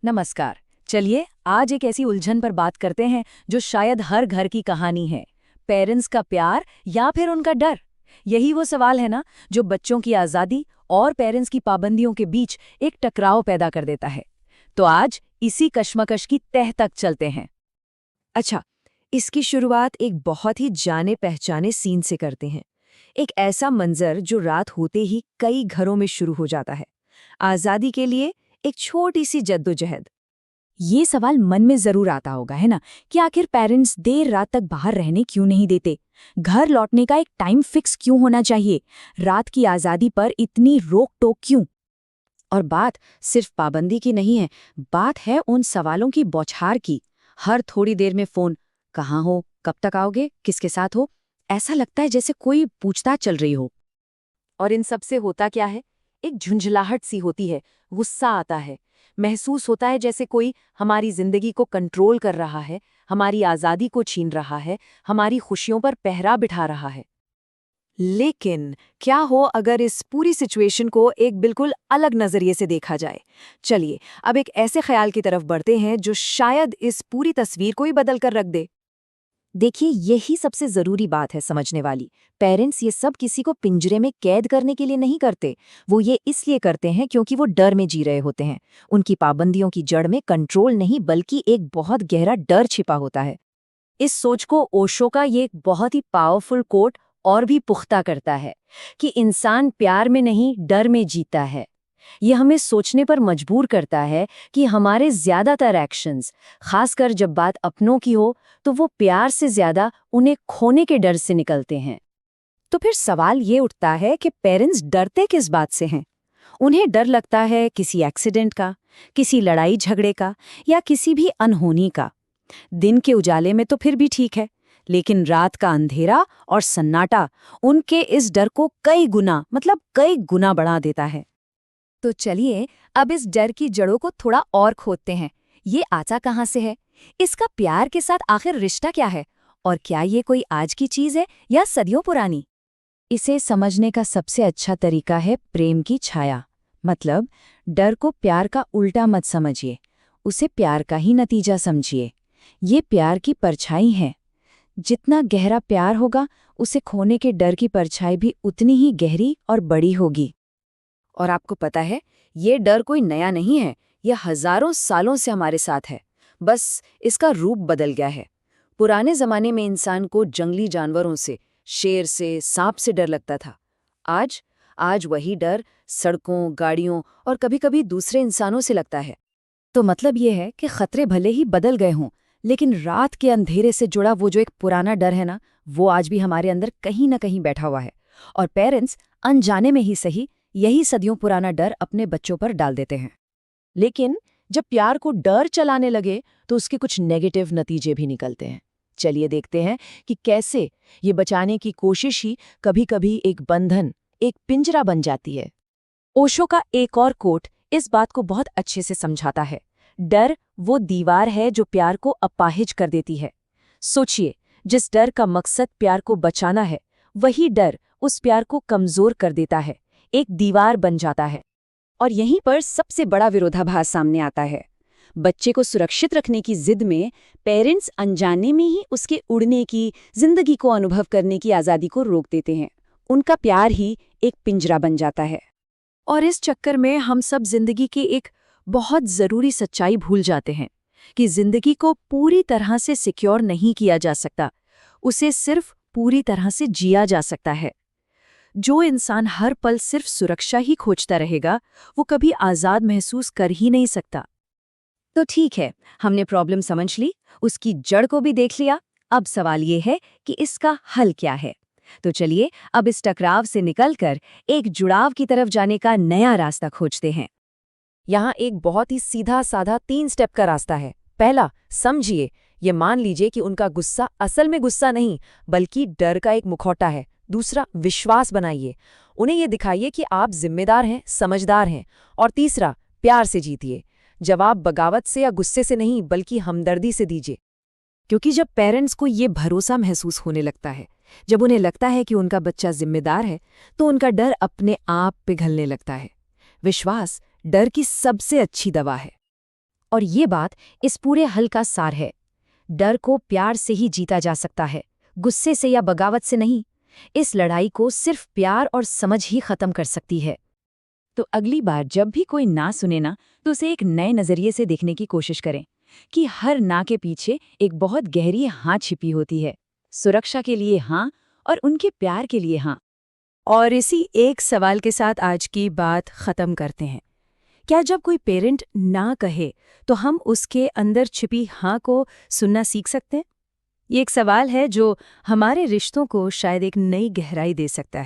नमस्कार। चलिए आज एक ऐसी उलझन पर बात करते हैं जो शायद हर घर की कहानी है। पेरेंट्स का प्यार या फिर उनका डर। यही वो सवाल है ना जो बच्चों की आज़ादी और पेरेंट्स की पाबंदियों के बीच एक टकराव पैदा कर देता है। तो आज इसी कश्मकश की तह तक चलते हैं। अच्छा, इसकी शुरुआत एक बहुत ही जाने पहचाने सीन से करते हैं। एक ऐसा मंजर जो रात होते ही कई घरों में शुरू हो जाता है। आज़ादी के लिए एक छोटी सी जद्दोजहद। ये सवाल मन में जरूर आता होगा, है ना, कि आखिर पेरेंट्स देर रात तक बाहर रहने क्यों नहीं देते? घर लौटने का एक टाइम फिक्स क्यों होना चाहिए? रात की आज़ादी पर इतनी रोक टोक क्यों? और बात सिर्फ पाबंदी की नहीं है, बात है उन सवालों की बौछार की। हर थोड़ी देर में फोन, कहाँ हो, कब तक आओगे, किसके साथ हो? ऐसा लगता है जैसे कोई पूछताछ चल रही हो। और इन सब से होता क्या है? एक झुंझलाहट सी होती है, गुस्सा आता है, महसूस होता है जैसे कोई हमारी जिंदगी को कंट्रोल कर रहा है, हमारी आज़ादी को छीन रहा है, हमारी खुशियों पर पहरा बिठा रहा है। लेकिन क्या हो अगर इस पूरी सिचुएशन को एक बिल्कुल अलग नजरिए से देखा जाए? चलिए, अब एक ऐसे ख्याल की तरफ बढ़ते हैं जो शायद इस पूरी तस्वीर को ही बदल कर रख दे। देखिए, यही सबसे जरूरी बात है समझने वाली। पेरेंट्स ये सब किसी को पिंजरे में कैद करने के लिए नहीं करते। वो ये इसलिए करते हैं क्योंकि वो डर में जी रहे होते हैं। उनकी पाबंदियों की जड़ में कंट्रोल नहीं बल्कि एक बहुत गहरा डर छिपा होता है। इस सोच को ओशो का ये एक बहुत ही पावरफुल कोट और भी पुख्ता करता है कि इंसान प्यार में नहीं डर में जीता है। ये हमें सोचने पर मजबूर करता है कि हमारे ज्यादातर एक्शंस, खासकर जब बात अपनों की हो, तो वो प्यार से ज्यादा उन्हें खोने के डर से निकलते हैं। तो फिर सवाल ये उठता है कि पेरेंट्स डरते किस बात से हैं? उन्हें डर लगता है किसी एक्सीडेंट का, किसी लड़ाई झगड़े का, या किसी भी अनहोनी का। दिन के उजाले में तो फिर भी ठीक है, लेकिन रात का अंधेरा और सन्नाटा उनके इस डर को कई गुना बढ़ा देता है। तो चलिए अब इस डर की जड़ों को थोड़ा और खोदते हैं। ये आता कहाँ से है? इसका प्यार के साथ आखिर रिश्ता क्या है? और क्या ये कोई आज की चीज है या सदियों पुरानी? इसे समझने का सबसे अच्छा तरीका है प्रेम की छाया। मतलब, डर को प्यार का उल्टा मत समझिए, उसे प्यार का ही नतीजा समझिए। ये प्यार की परछाई है। जितना गहरा प्यार होगा, उसे खोने के डर की परछाई भी उतनी ही गहरी और बड़ी होगी। और आपको पता है, ये डर कोई नया नहीं है, यह हजारों सालों से हमारे साथ है। बस इसका रूप बदल गया है। पुराने जमाने में इंसान को जंगली जानवरों से, शेर से, सांप से डर लगता था। आज आज वही डर सड़कों, गाड़ियों और कभी-कभी दूसरे इंसानों से लगता है। तो मतलब ये है कि खतरे भले ही बदल गए हों, लेकिन रात के अंधेरे से जुड़ा वो जो एक पुराना डर है ना, वो आज भी हमारे अंदर कहीं ना कहीं बैठा हुआ है। और पेरेंट्स अनजाने में ही सही, यही सदियों पुराना डर अपने बच्चों पर डाल देते हैं। लेकिन जब प्यार को डर चलाने लगे तो उसके कुछ नेगेटिव नतीजे भी निकलते हैं। चलिए देखते हैं कि कैसे ये बचाने की कोशिश ही कभी-कभी एक बंधन, एक पिंजरा बन जाती है। ओशो का एक और कोट इस बात को बहुत अच्छे से समझाता है। डर वो दीवार है जो प्यार को अपाहिज कर देती है। सोचिए, जिस डर का मकसद प्यार को बचाना है, वही डर उस प्यार को कमजोर कर देता है, एक दीवार बन जाता है। और यहीं पर सबसे बड़ा विरोधाभास सामने आता है। बच्चे को सुरक्षित रखने की जिद में पेरेंट्स अनजाने में ही उसके उड़ने की, जिंदगी को अनुभव करने की आज़ादी को रोक देते हैं। उनका प्यार ही एक पिंजरा बन जाता है। और इस चक्कर में हम सब जिंदगी की एक बहुत ज़रूरी सच्चाई भूल जाते हैं कि जिंदगी को पूरी तरह से सिक्योर नहीं किया जा सकता, उसे सिर्फ पूरी तरह से जिया जा सकता है। जो इंसान हर पल सिर्फ सुरक्षा ही खोजता रहेगा, वो कभी आज़ाद महसूस कर ही नहीं सकता। तो ठीक है, हमने प्रॉब्लम समझ ली, उसकी जड़ को भी देख लिया। अब सवाल ये है कि इसका हल क्या है? तो चलिए अब इस टकराव से निकलकर एक जुड़ाव की तरफ जाने का नया रास्ता खोजते हैं। यहाँ एक बहुत ही सीधा साधा 3 स्टेप का रास्ता है। पहला, समझिए, ये मान लीजिए कि उनका गुस्सा असल में गुस्सा नहीं, बल्कि डर का एक मुखौटा है। दूसरा, विश्वास बनाइए, उन्हें ये दिखाइए कि आप जिम्मेदार हैं, समझदार हैं। और तीसरा, प्यार से जीतिए। जवाब बगावत से या गुस्से से नहीं, बल्कि हमदर्दी से दीजिए। क्योंकि जब पेरेंट्स को ये भरोसा महसूस होने लगता है, जब उन्हें लगता है कि उनका बच्चा जिम्मेदार है, तो उनका डर अपने आप पिघलने लगता है। विश्वास डर की सबसे अच्छी दवा है। और ये बात इस पूरे हल का सार है। डर को प्यार से ही जीता जा सकता है, गुस्से से या बगावत से नहीं। इस लड़ाई को सिर्फ प्यार और समझ ही खत्म कर सकती है। तो अगली बार जब भी कोई ना सुने ना, तो उसे एक नए नजरिए से देखने की कोशिश करें कि हर ना के पीछे एक बहुत गहरी हाँ छिपी होती है। सुरक्षा के लिए हाँ और उनके प्यार के लिए हाँ। और इसी एक सवाल के साथ आज की बात खत्म करते हैं। क्या जब कोई पेरेंट ना कहे तो हम उसके अंदर छिपी हाँ को सुनना सीख सकते हैं? ये एक सवाल है जो हमारे रिश्तों को शायद एक नई गहराई दे सकता है।